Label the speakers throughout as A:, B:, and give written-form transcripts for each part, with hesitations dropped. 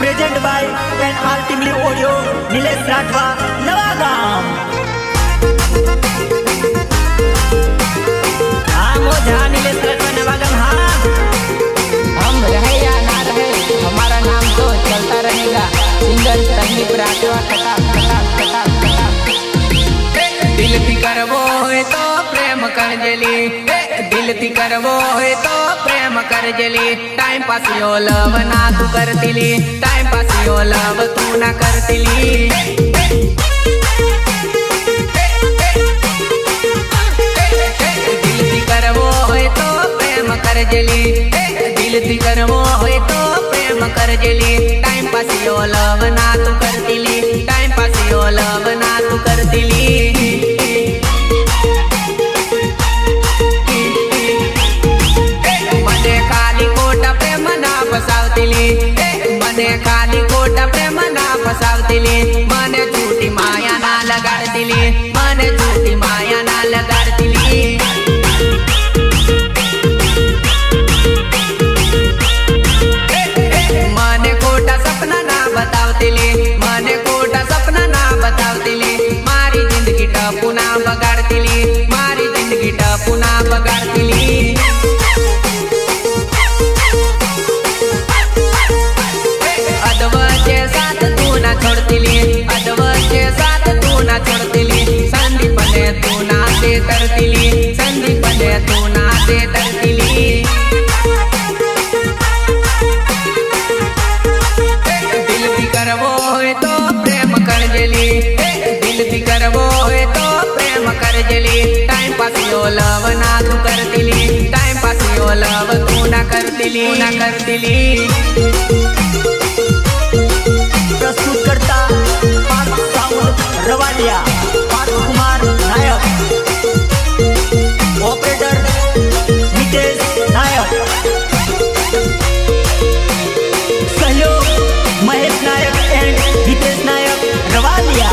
A: Present by an ultimately audio Nilesh Rathwa Navagam. हाँ मोझा नीलेश राठवा नवागाम। हाँ
B: हम रहे या ना रहे हमारा नाम तो चलता रहेगा। सिंगल तकलीफ राठवा कटा कटा कटा कटा। दिल थी करवो है तो प्रेम कर जली, दिल थी करवो है तो प्रेम कर जली। टाइम पास यो लव ना तू करतिली, टाइम पास यो लव तू ना करतिली। दिल थी करवो है तो प्रेम कर जली, दिल थी करवो है तो प्रेम कर जली। टाइम पास यो लव ना तू करतिली, टाइम पास यो लव ना तू करतिली। मने खाली खोटा प्रेम ना फसावतिली, मने झूठी माया ना लगाड़तिली, मने झूठी माया ना लगाड़तिली। मने खोटा सपना ना बतावतिली, मने खोटा सपना ना बतावतिली। मारी जिंदगी टपू ना बगाड़तिली, मारी जिंदगी टपू ना बगाड़तिली। छोड़तिली अधवचे साथ तू ना छोड़तिली, संदीप ने तू ना दे तरतिली, संदीप ने तू ना दे तरतिली। दिल भी करवो है तो प्रेम कर जली, दिल भी करवो है तो प्रेम कर जली। टाइम पास यो लव ना तू करतिली, टाइम पास यो लव तू ना करतिली, ना करतिली।
A: प्रस्तुत करता पार्थ सावंत रवालिया, पार्थ कुमार नायक, ऑपरेटर नितेश नायक, सहयोग महेश नायक एंड नितेश नायक रवालिया।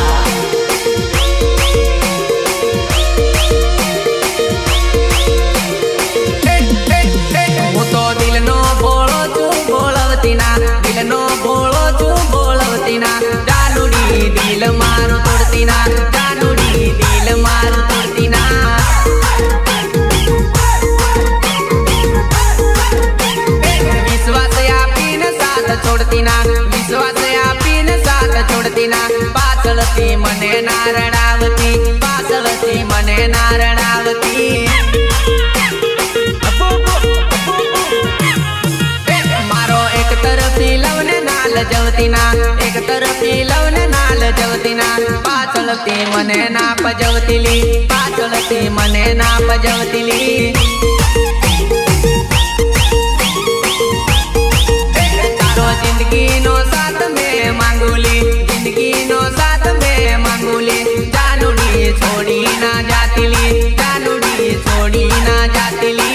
B: હું તો દિલનો ભોળો છું ભોળવતી ના, દિલનો ભોળો છું ભોળવતી ના। જાનુડી દિલ મારું તોડતી ના, જાનુડી દિલ મારું તોડતી ના। વિશ્વાસ આપીને સાથ છોડતી ના, વિશ્વાસ આપીને સાથ છોડતી ના। પાછળથી મને ના રડાવતી, પાછળથી મને ના રડાવતી। जवती ना एक तरफी लवने नाल जवती ना, पाछळती मने ना पजवतिली, पाछळती मने ना पजवतिली। तारो जिंदगी नो साथ में मांगुली, जिंदगी नो साथ में मांगुली। जानुडी छोड़ी ना जातिली, जानुडी छोड़ी ना जातिली।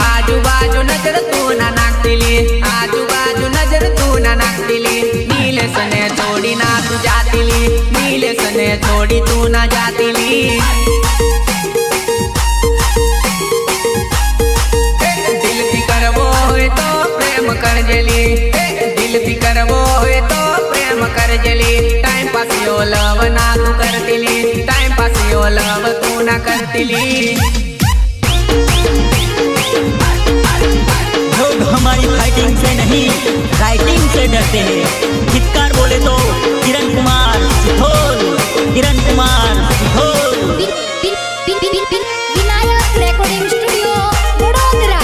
B: आजूबाजू नजर तू ना नाकतिली, आजूबाजू नजर तू ना नाकतिली। नीलेश ने छोड़ी ना तू जातिली, नीलेश ने छोड़ी तू ना जातिली। दिल थी करवो है तो प्रेम कर जली, दिल थी करवो है तो प्रेम कर जली। टाइम पास यो लव ना तू करतिली, टाइम पास यो लव तू ना करतिली।
A: लोग हमारी फाइटिंग से नहीं राइटिंग से डरते हैं। चित्कार बोले तो किरण कुमार सिथोल, किरण कुमार सिथोल।
C: Vinayak recording studio Vadodara.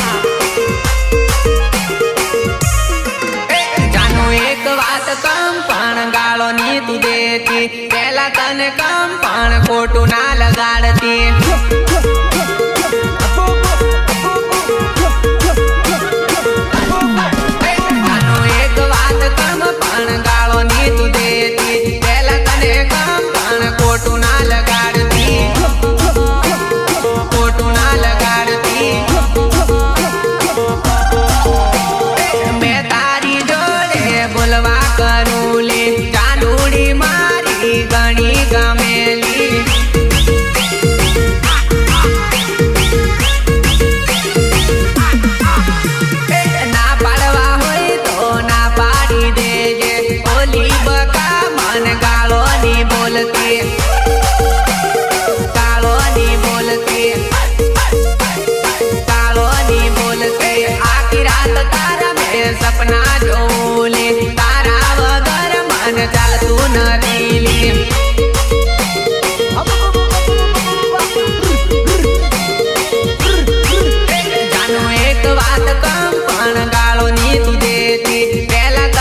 B: जानू एक बात कम पण गाळो नी तू देती, पहला तने कम पण खोटू ना लगाड़ती।